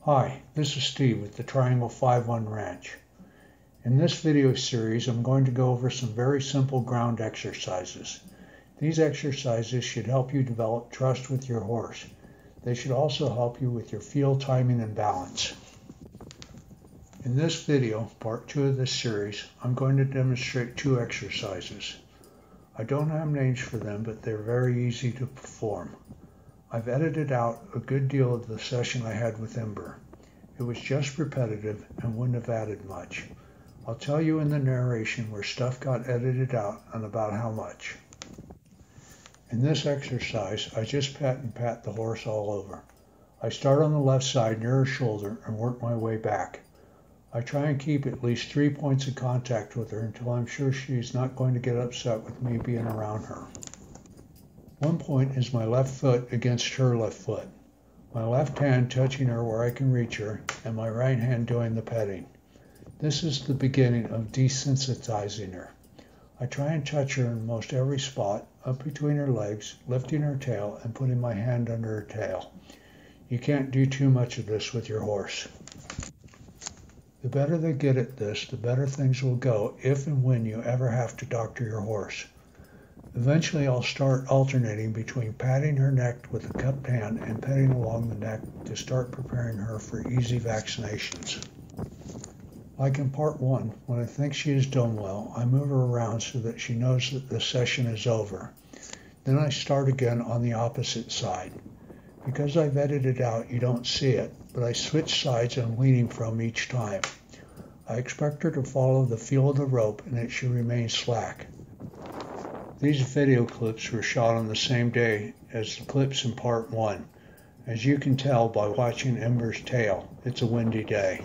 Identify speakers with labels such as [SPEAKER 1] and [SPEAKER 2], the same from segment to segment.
[SPEAKER 1] Hi, this is Steve with the Triangle 5-1 Ranch. In this video series, I'm going to go over some very simple ground exercises. These exercises should help you develop trust with your horse. They should also help you with your field timing and balance. In this video, part 2 of this series, I'm going to demonstrate 2 exercises. I don't have names for them, but they're very easy to perform. I've edited out a good deal of the session I had with Ember. It was just repetitive and wouldn't have added much. I'll tell you in the narration where stuff got edited out and about how much. In this exercise, I just pat the horse all over. I start on the left side near her shoulder and work my way back. I try and keep at least 3 points of contact with her until I'm sure she's not going to get upset with me being around her. One point is my left foot against her left foot, my left hand touching her where I can reach her, and my right hand doing the petting. This is the beginning of desensitizing her. I try and touch her in most every spot, up between her legs, lifting her tail, and putting my hand under her tail. You can't do too much of this with your horse. The better they get at this, the better things will go if and when you ever have to doctor your horse. Eventually, I'll start alternating between patting her neck with a cupped hand and petting along the neck to start preparing her for easy vaccinations. Like in part 1, when I think she has done well, I move her around so that she knows that the session is over. Then I start again on the opposite side. Because I've edited out, you don't see it, but I switch sides I'm leaning from each time. I expect her to follow the feel of the rope and it should remain slack. These video clips were shot on the same day as the clips in part 1. As you can tell by watching Ember's tail, it's a windy day.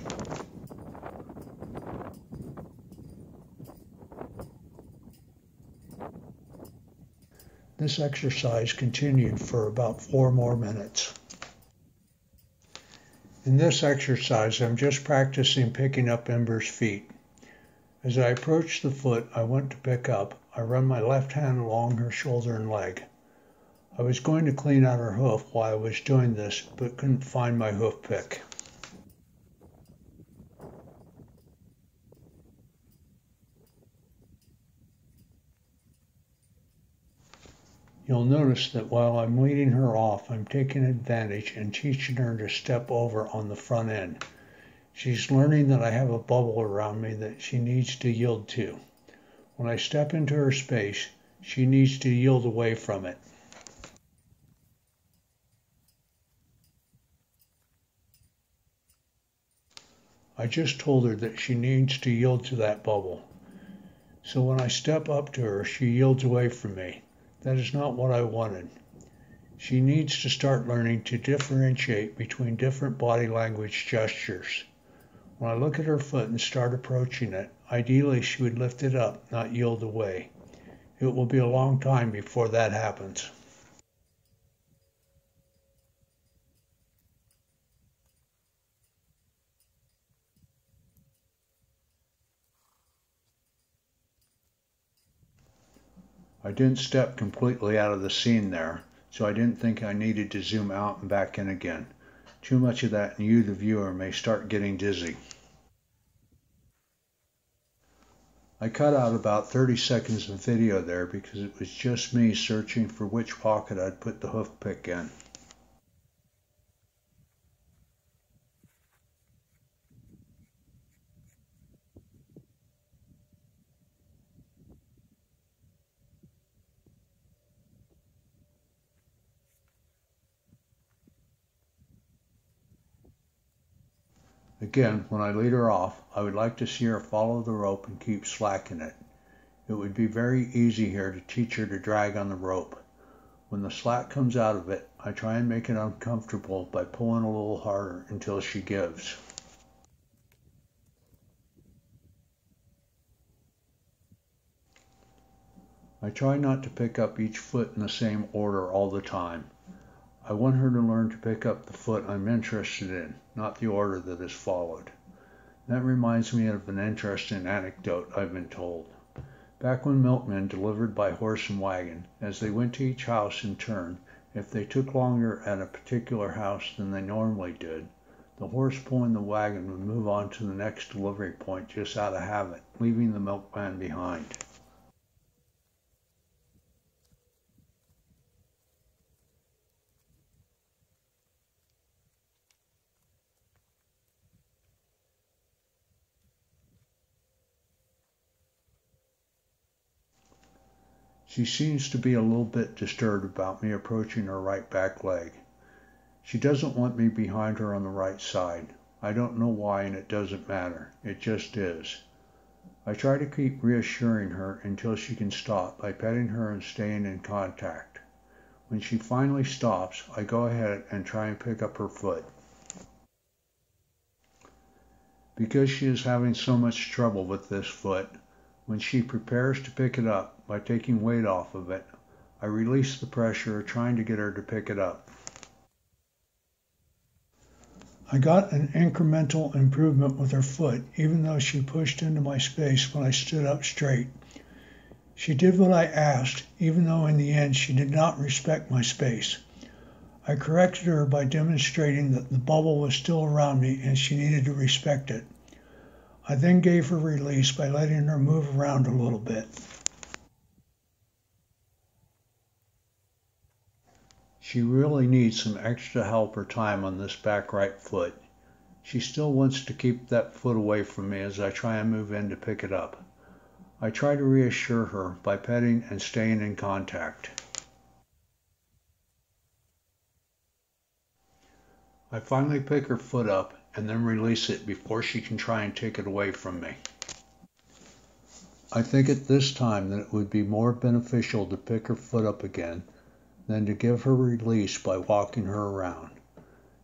[SPEAKER 1] This exercise continued for about 4 more minutes. In this exercise, I'm just practicing picking up Ember's feet. As I approach the foot I want to pick up, I run my left hand along her shoulder and leg. I was going to clean out her hoof while I was doing this, but couldn't find my hoof pick. You'll notice that while I'm leading her off, I'm taking advantage and teaching her to step over on the front end. She's learning that I have a bubble around me that she needs to yield to. When I step into her space, she needs to yield away from it. I just told her that she needs to yield to that bubble. So when I step up to her, she yields away from me. That is not what I wanted. She needs to start learning to differentiate between different body language gestures. When I look at her foot and start approaching it, ideally she would lift it up, not yield away. It will be a long time before that happens. I didn't step completely out of the scene there, so I didn't think I needed to zoom out and back in again. Too much of that and you, the viewer, may start getting dizzy. I cut out about 30 seconds of video there because it was just me searching for which pocket I'd put the hoof pick in. Again, when I lead her off, I would like to see her follow the rope and keep slack in it. It would be very easy here to teach her to drag on the rope. When the slack comes out of it, I try and make it uncomfortable by pulling a little harder until she gives. I try not to pick up each foot in the same order all the time. I want her to learn to pick up the foot I'm interested in, not the order that is followed. That reminds me of an interesting anecdote I've been told. Back when milkmen delivered by horse and wagon, as they went to each house in turn, if they took longer at a particular house than they normally did, The horse pulling the wagon would move on to the next delivery point just out of habit, leaving the milkman behind. She seems to be a little bit disturbed about me approaching her right back leg. She doesn't want me behind her on the right side. I don't know why, and it doesn't matter. It just is. I try to keep reassuring her until she can stop by petting her and staying in contact. When she finally stops, I go ahead and try and pick up her foot. Because she is having so much trouble with this foot, when she prepares to pick it up by taking weight off of it, I release the pressure trying to get her to pick it up. I got an incremental improvement with her foot, even though she pushed into my space when I stood up straight. She did what I asked, even though in the end she did not respect my space. I corrected her by demonstrating that the bubble was still around me and she needed to respect it. I then gave her release by letting her move around a little bit. She really needs some extra help or time on this back right foot. She still wants to keep that foot away from me as I try and move in to pick it up. I try to reassure her by petting and staying in contact. I finally pick her foot up and then release it before she can try and take it away from me. I think at this time that it would be more beneficial to pick her foot up again than to give her release by walking her around.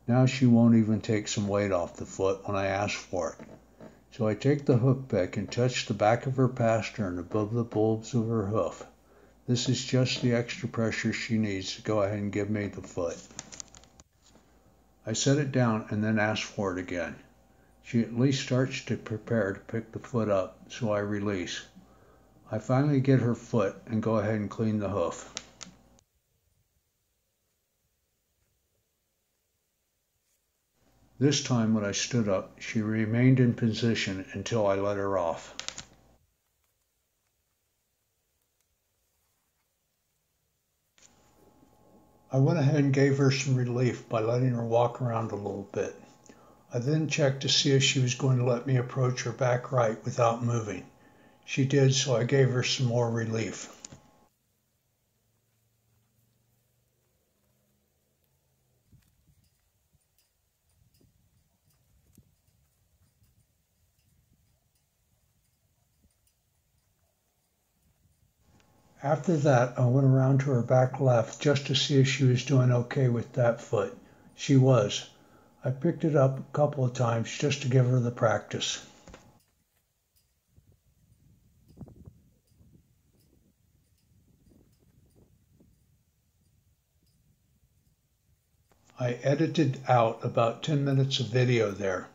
[SPEAKER 1] Now she won't even take some weight off the foot when I ask for it. So I take the hoof pick and touch the back of her pastern above the bulbs of her hoof. This is just the extra pressure she needs to go ahead and give me the foot. I set it down and then ask for it again. She at least starts to prepare to pick the foot up, so I release. I finally get her foot and go ahead and clean the hoof. This time when I stood up, she remained in position until I let her off. I went ahead and gave her some relief by letting her walk around a little bit. I then checked to see if she was going to let me approach her back right without moving. She did, so I gave her some more relief. After that, I went around to her back left just to see if she was doing okay with that foot. She was. I picked it up a couple of times just to give her the practice. I edited out about 10 minutes of video there.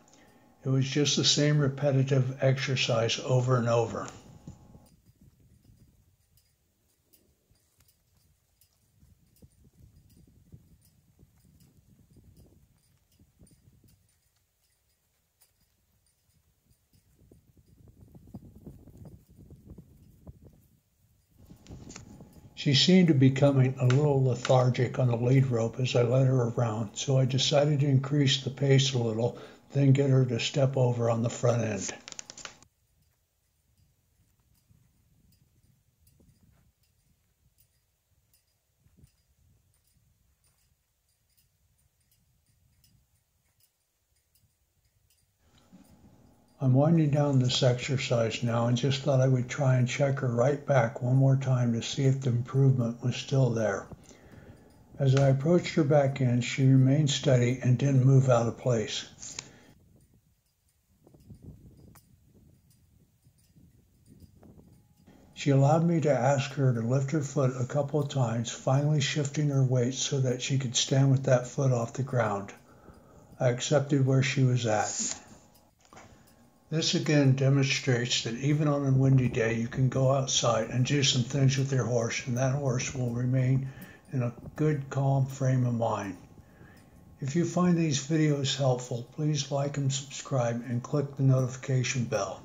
[SPEAKER 1] It was just the same repetitive exercise over and over. She seemed to be becoming a little lethargic on the lead rope as I led her around, so I decided to increase the pace a little, then get her to step over on the front end. I'm winding down this exercise now and just thought I would try and check her right back one more time to see if the improvement was still there. As I approached her back end, she remained steady and didn't move out of place. She allowed me to ask her to lift her foot a couple of times, finally shifting her weight so that she could stand with that foot off the ground. I accepted where she was at. This again demonstrates that even on a windy day, you can go outside and do some things with your horse, and that horse will remain in a good, calm frame of mind. If you find these videos helpful, please like and subscribe and click the notification bell.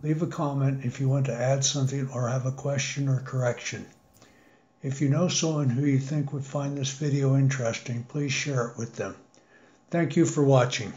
[SPEAKER 1] Leave a comment if you want to add something or have a question or correction. If you know someone who you think would find this video interesting, please share it with them. Thank you for watching.